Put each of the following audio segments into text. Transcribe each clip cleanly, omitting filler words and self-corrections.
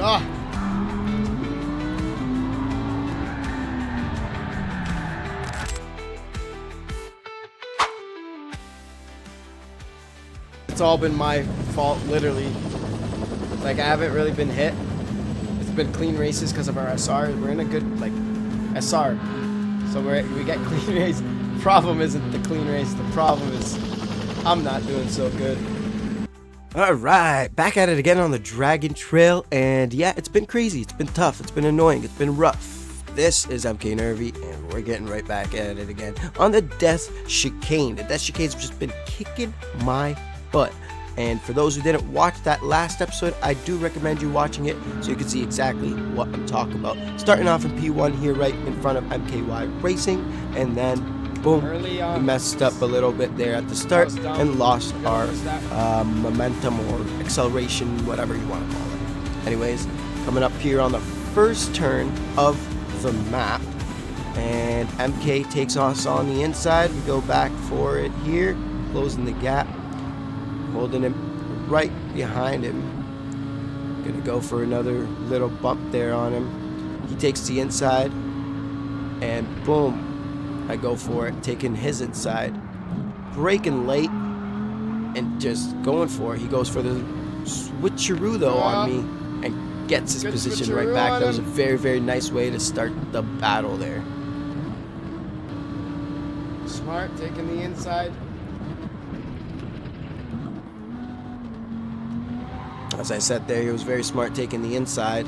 Ah! It's all been my fault, literally. Like, I haven't really been hit. It's been clean races because of our SR. We're in a good, like, SR. So we get clean race. The problem isn't the clean race. The problem is I'm not doing so good. Alright, back at it again on the Dragon Trail, and yeah, it's been crazy, it's been tough, it's been annoying, it's been rough. This is MkNervy, and we're getting right back at it again on the Death Chicane. The Death Chicane's just been kicking my butt. And for those who didn't watch that last episode, I do recommend you watching it so you can see exactly what I'm talking about. Starting off in P1 here right in front of MKY Racing, and then boom, we messed up a little bit there at the start and lost our momentum or acceleration, whatever you want to call it. Anyways, coming up here on the first turn of the map, and MK takes us on the inside. We go back for it here, closing the gap, holding him right behind him. Gonna go for another little bump there on him. He takes the inside, and boom, I go for it, taking his inside, braking late, and just going for it. He goes for the switcheroo though on me, and gets his position right back. That was a very, very nice way to start the battle there. Smart, taking the inside. As I said there, he was very smart taking the inside.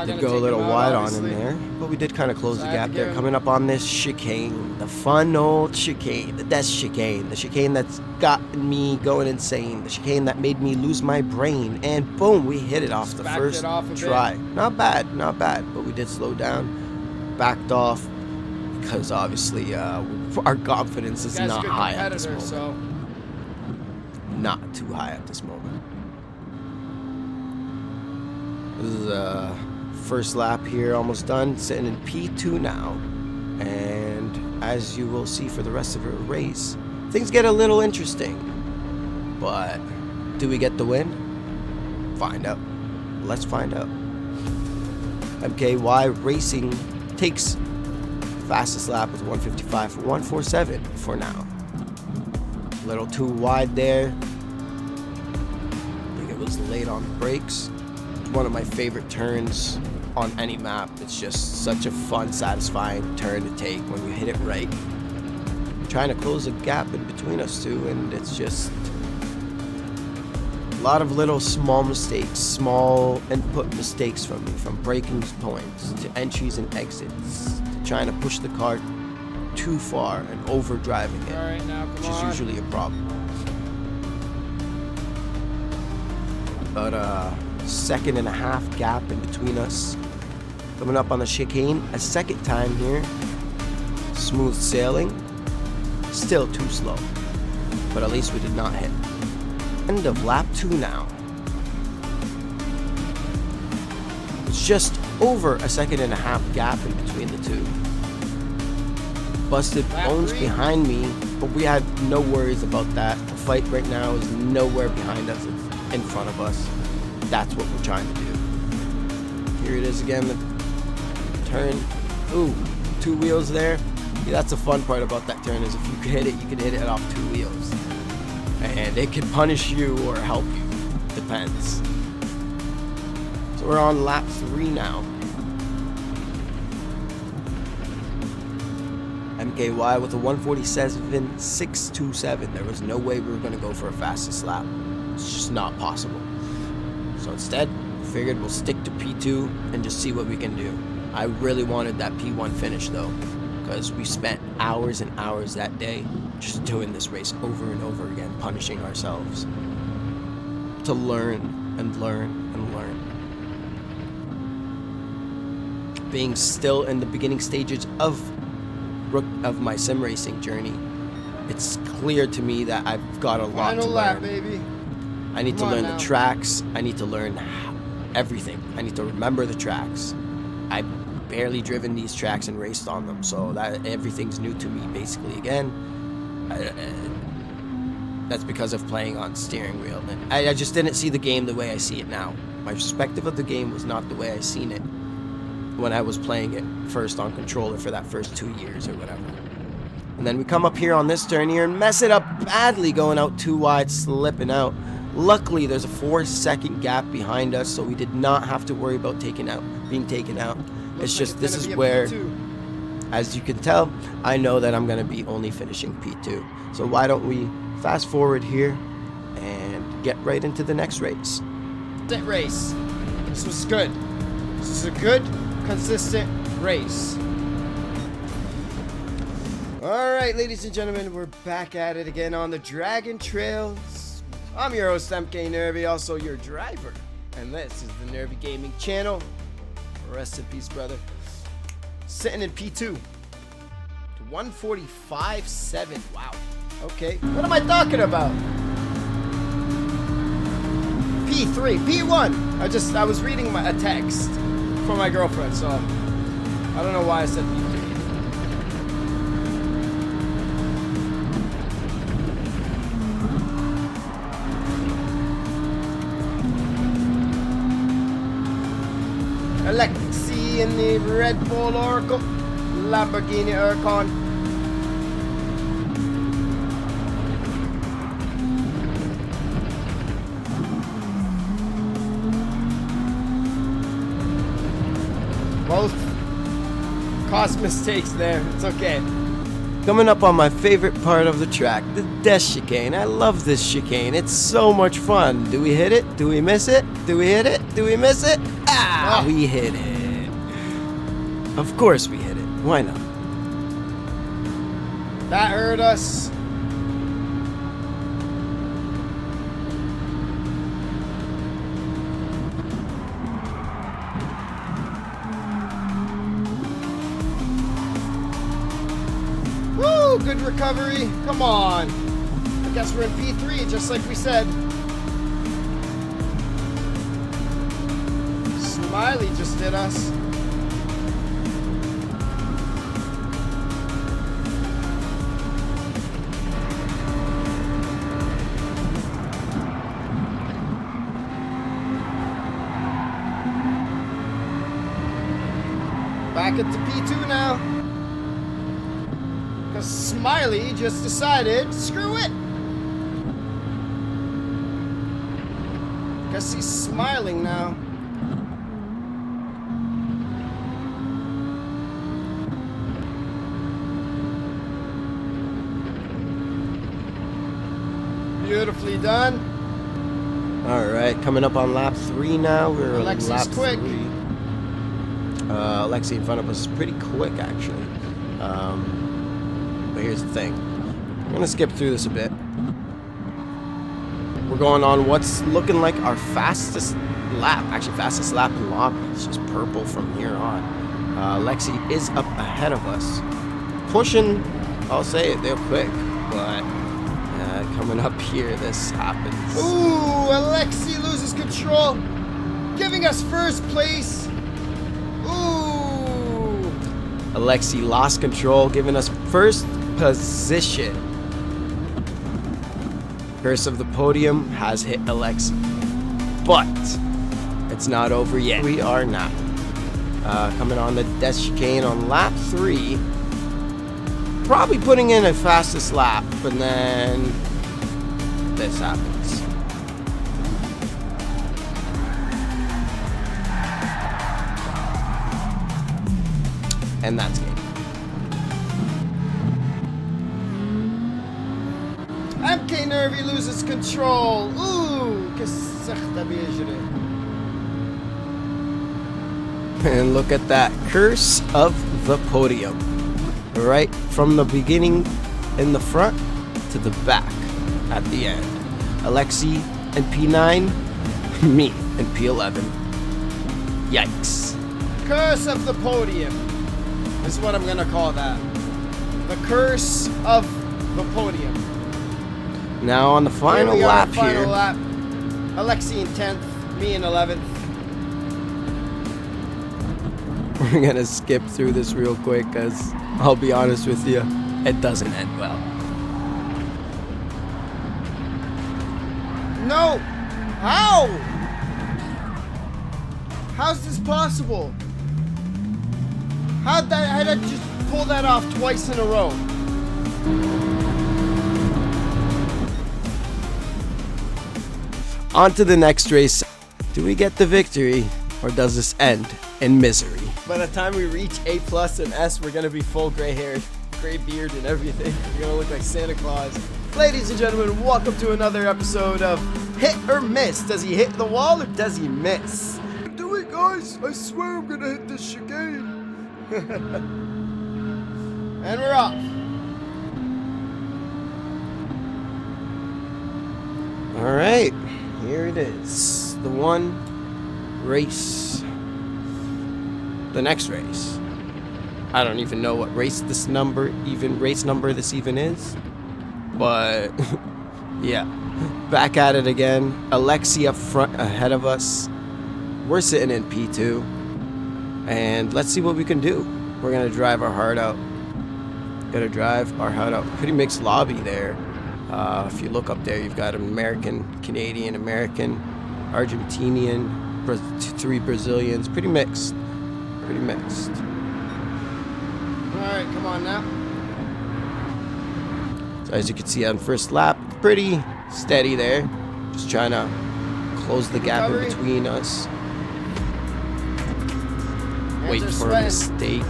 Did go a take little him out, wide obviously. on him there, but we did kind of close So the I had gap to there. give him- Coming up on this chicane, the fun old chicane, the Death Chicane, the chicane that's got me going insane, the chicane that made me lose my brain, and boom, we hit it off the Backed first it off a bit. try. Not bad, not bad, but we did slow down, backed off, because obviously our confidence is This guy's a not good high at this competitor, moment. so Not too high at this moment. This is first lap here, almost done, sitting in P2 now, and as you will see for the rest of the race, things get a little interesting, but do we get the win? Find out. Let's find out. MKY Racing takes fastest lap with 155 for 147 for now. A little too wide there. I think it was late on brakes. One of my favorite turns on any map. It's just such a fun, satisfying turn to take when you hit it right. Trying to close a gap in between us two, and it's just a lot of little small mistakes, small input mistakes from me, from braking points to entries and exits, to trying to push the car too far and overdriving it, all right, now come which is on. usually a problem. But second and a half gap in between us. Coming up on the chicane a second time here. Smooth sailing. Still too slow, but at least we did not hit. End of lap 2 now. It's just over a second and a half gap in between the two. Busted Lap bones 3. behind me, but we had no worries about that. The fight right now is nowhere behind us, it's in front of us. That's what we're trying to do. Here it is again, the turn. Ooh, 2 wheels there. Yeah, that's the fun part about that turn, is if you can hit it, you can hit it off 2 wheels. And it can punish you or help you. Depends. So we're on lap 3 now. MKY with a 147.627. There was no way we were going to go for a fastest lap. It's just not possible. So instead, figured we'll stick to P2 and just see what we can do. I really wanted that P1 finish though, because we spent hours and hours that day just doing this race over and over again, punishing ourselves to learn and learn and learn. Being still in the beginning stages of my sim racing journey, it's clear to me that I've got a lot to Final lap, learn. baby. I need to Come on learn now. the tracks. I need to learn everything. I need to remember the tracks. I barely driven these tracks and raced on them, so that everything's new to me basically again. That's because of playing on steering wheel. And I just didn't see the game the way I see it now. My perspective of the game was not the way I seen it when I was playing it first on controller for that first 2 years or whatever. And then we come up here on this turn here and mess it up badly, going out too wide, slipping out. Luckily, there's a 4-second gap behind us, so we did not have to worry about being taken out. It's just this is where, as you can tell, I know that I'm going to be only finishing P2. So why don't we fast forward here and get right into the next race. That race. This was good. This is a good, consistent race. Alright, ladies and gentlemen, we're back at it again on the Dragon Trails. I'm your host, MkNervy, also your driver. And this is the Nervy Gaming channel. Rest in peace, brother. Sitting in P2. To 145.7. Wow. Okay. What am I talking about? P3. P1. I was reading a text from my girlfriend, so I don't know why I said P3. Alexi in the Red Bull Oracle, Lamborghini Huracan. Both caused mistakes there. It's okay. Coming up on my favorite part of the track, the death chicane. I love this chicane. It's so much fun. Do we hit it? Do we miss it? Do we hit it? Do we miss it? Ah, we hit it. Of course we hit it. Why not? That hurt us. Woo, good recovery. Come on. I guess we're in P3, just like we said. Smiley just did us. Back into P2 now. Because Smiley just decided, screw it. Guess he's smiling now. Beautifully done. Alright, coming up on lap 3 now. We're on Alexi's lap quick. 3. Alexi in front of us is pretty quick, actually. But here's the thing. I'm going to skip through this a bit. We're going on what's looking like our fastest lap. Actually, fastest lap in lobby. It's just purple from here on. Alexi is up ahead of us. Pushing, I'll say it, they're quick. But coming up here, this happens. Ooh, Alexi loses control, giving us first place. Ooh. Alexi lost control, giving us first position. Curse of the podium has hit Alexi, but it's not over yet. We are not. Coming on the death chicane on lap 3. Probably putting in a fastest lap, but then this happens. And that's game. MkNervy loses control. Ooh, and look at that. Curse of the podium. Right from the beginning in the front to the back at the end. Alexi in P9, me in P11. Yikes. Curse of the podium is what I'm gonna call that. The curse of the podium. Now on the final lap here. Lap. Alexi in 10th, me in 11th. we're gonna skip through this real quick because I'll be honest with you, it doesn't end well. No! How? How's this possible? How'd I just pull that off twice in a row? On to the next race. Do we get the victory, or does this end in misery? By the time we reach A+ and S, we're gonna be full gray hair, gray beard and everything. We're gonna look like Santa Claus. Ladies and gentlemen, welcome to another episode of Hit or Miss. Does he hit the wall or does he miss? Do it, guys. I swear I'm gonna hit this chicane. And we're off. All right, here it is. The one race. The next race. I don't even know what race number this even is. But yeah, back at it again. Alexi up front ahead of us. We're sitting in P2. And let's see what we can do. We're gonna drive our heart out. Pretty mixed lobby there. If you look up there, you've got American, Canadian, American, Argentinian, 3 Brazilians. Pretty mixed. All right, come on now. So as you can see on first lap, pretty steady there. Just trying to close the gap in between us. Wait for a mistake.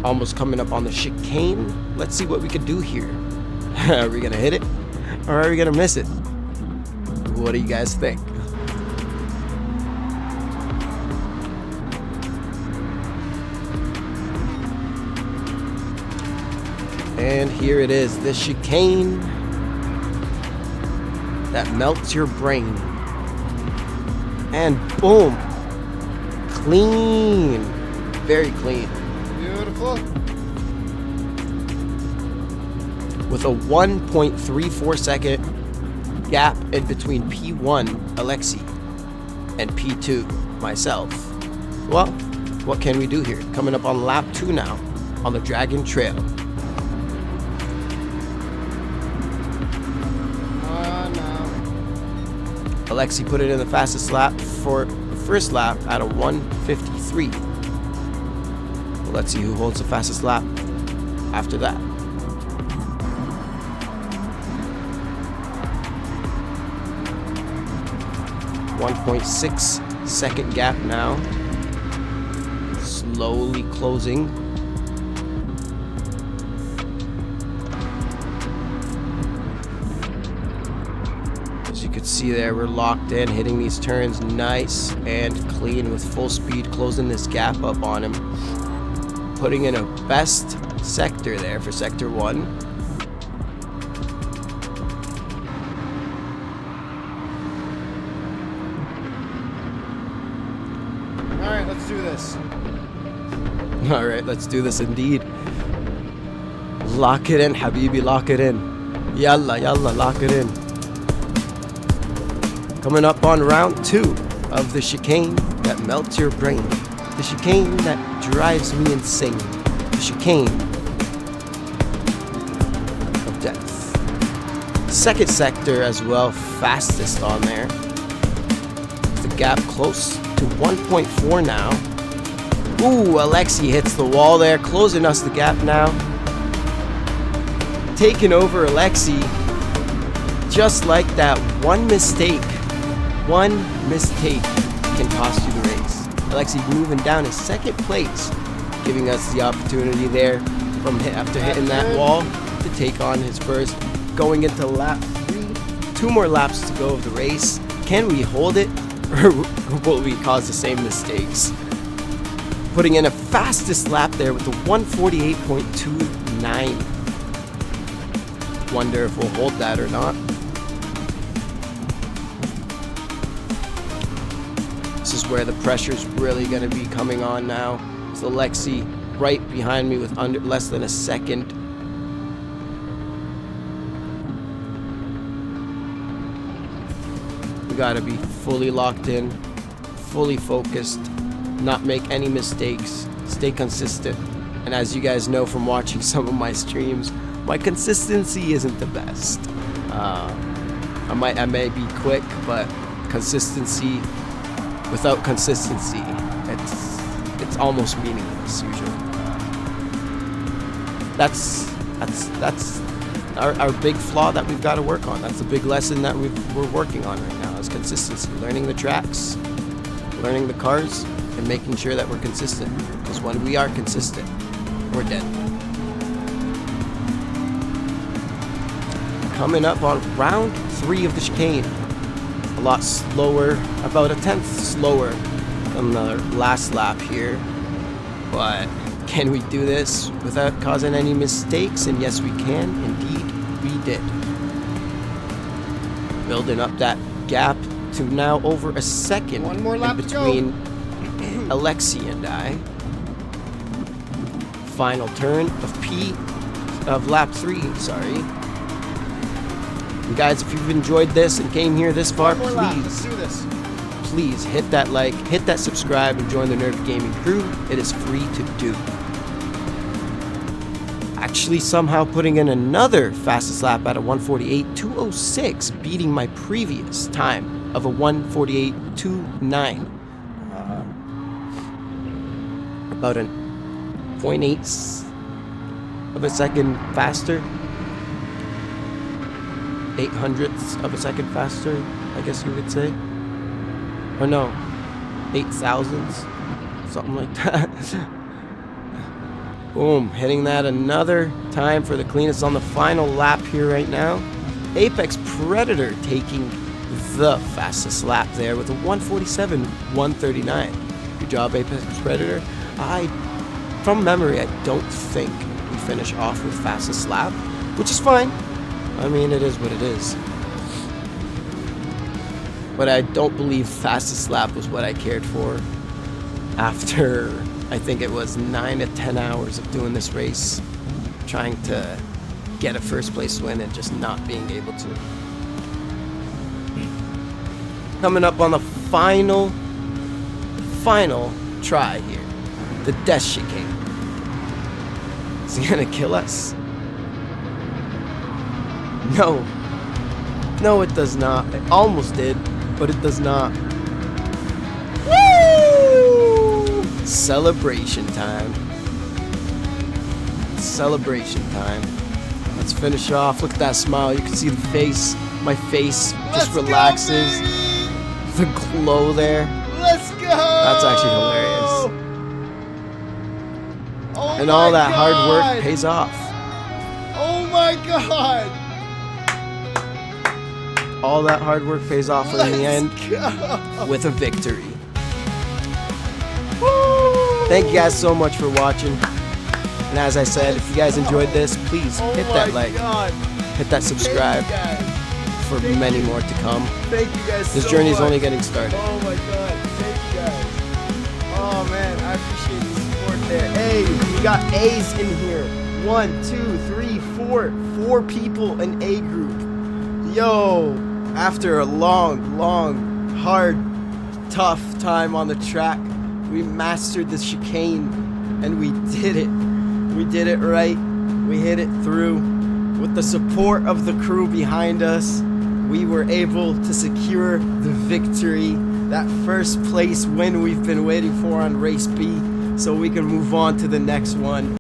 Almost coming up on the chicane. Let's see what we can do here. Are we gonna hit it or are we gonna miss it? What do you guys think? And here it is, the chicane that melts your brain. And boom, clean, very clean. Beautiful. With a 1.34 second gap in between P1, Alexi, and P2, myself. Well, what can we do here? Coming up on lap 2 now, on the Dragon Trail. Alexi put it in the fastest lap for the first lap at a 1:53. Well, let's see who holds the fastest lap after that. .6 second gap now. Slowly closing. See there, we're locked in, hitting these turns nice and clean with full speed, closing this gap up on him, putting in a best sector there for sector 1. Alright, let's do this. Alright, let's do this indeed. Lock it in, Habibi, lock it in. Yalla, lock it in. Coming up on round 2 of the chicane that melts your brain. The chicane that drives me insane. The chicane of death. Second sector as well, fastest on there. The gap close to 1.4 now. Ooh, Alexi hits the wall there, closing us the gap now. Taking over Alexi. Just like that, one mistake can cost you the race. Alexi moving down in second place, giving us the opportunity there from after hitting that wall to take on his first. Going into lap 3, 2 more laps to go of the race. Can we hold it, or will we cause the same mistakes? Putting in a fastest lap there with a 1:48.29. Wonder if we'll hold that or not. This is where the pressure's really going to be coming on now. It's Alexi right behind me with less than a second. We gotta be fully locked in, fully focused, not make any mistakes, stay consistent. And as you guys know from watching some of my streams, my consistency isn't the best. I may be quick, but consistency without consistency, it's almost meaningless usually. That's our big flaw that we've got to work on. That's the big lesson that we're working on right now, is consistency. Learning the tracks, learning the cars, and making sure that we're consistent. Because when we are consistent, we're dead. Coming up on round 3 of the chicane. A lot slower, about a 10th slower than the last lap here. But can we do this without causing any mistakes? And yes, we can. Indeed, we did. Building up that gap to now over a second. One more lap between Alexi and I. Final turn of lap 3, sorry. And guys, if you've enjoyed this and came here this far, Let's do this. Please hit that like, hit that subscribe, and join the Nervy Gaming crew. It is free to do. Actually, somehow putting in another fastest lap at a 1:48.206, beating my previous time of a 1:48.29. About a 0.8 of a second faster. 0.08 of a second faster, I guess you would say. Or no, 8,000ths, something like that. Boom, hitting that another time for the cleanest on the final lap here right now. Apex Predator taking the fastest lap there with a 1:47.139. Good job, Apex Predator. From memory, I don't think we finish off with fastest lap, which is fine. I mean, it is what it is. But I don't believe fastest lap was what I cared for after, I think it was 9 to 10 hours of doing this race, trying to get a first place win and just not being able to. Coming up on the final try here, the death chicane. Is he gonna kill us? No, it does not. It almost did, but it does not. Woo! Celebration time. Celebration time. Let's finish off. Look at that smile. You can see the face. My face just relaxes. The glow there. Let's go! That's actually hilarious. Oh And all that my hard God. work pays off. Oh my God! All that hard work pays off in the end Go. with a victory. Woo! Thank you guys so much for watching. And as I said, if you guys enjoyed this, please hit that like, hit that subscribe for many more to come. Thank you guys This so journey is much. only getting started. Oh my God, thank you guys. Oh man, I appreciate the support there. Hey, we got A's in here. 1, 2, 3, 4. 4 people in A group. Yo, after a long, hard, tough time on the track, we mastered the chicane and we did it. We did it right. We hit it through. With the support of the crew behind us, we were able to secure the victory. That first place win we've been waiting for on race B, so we can move on to the next one.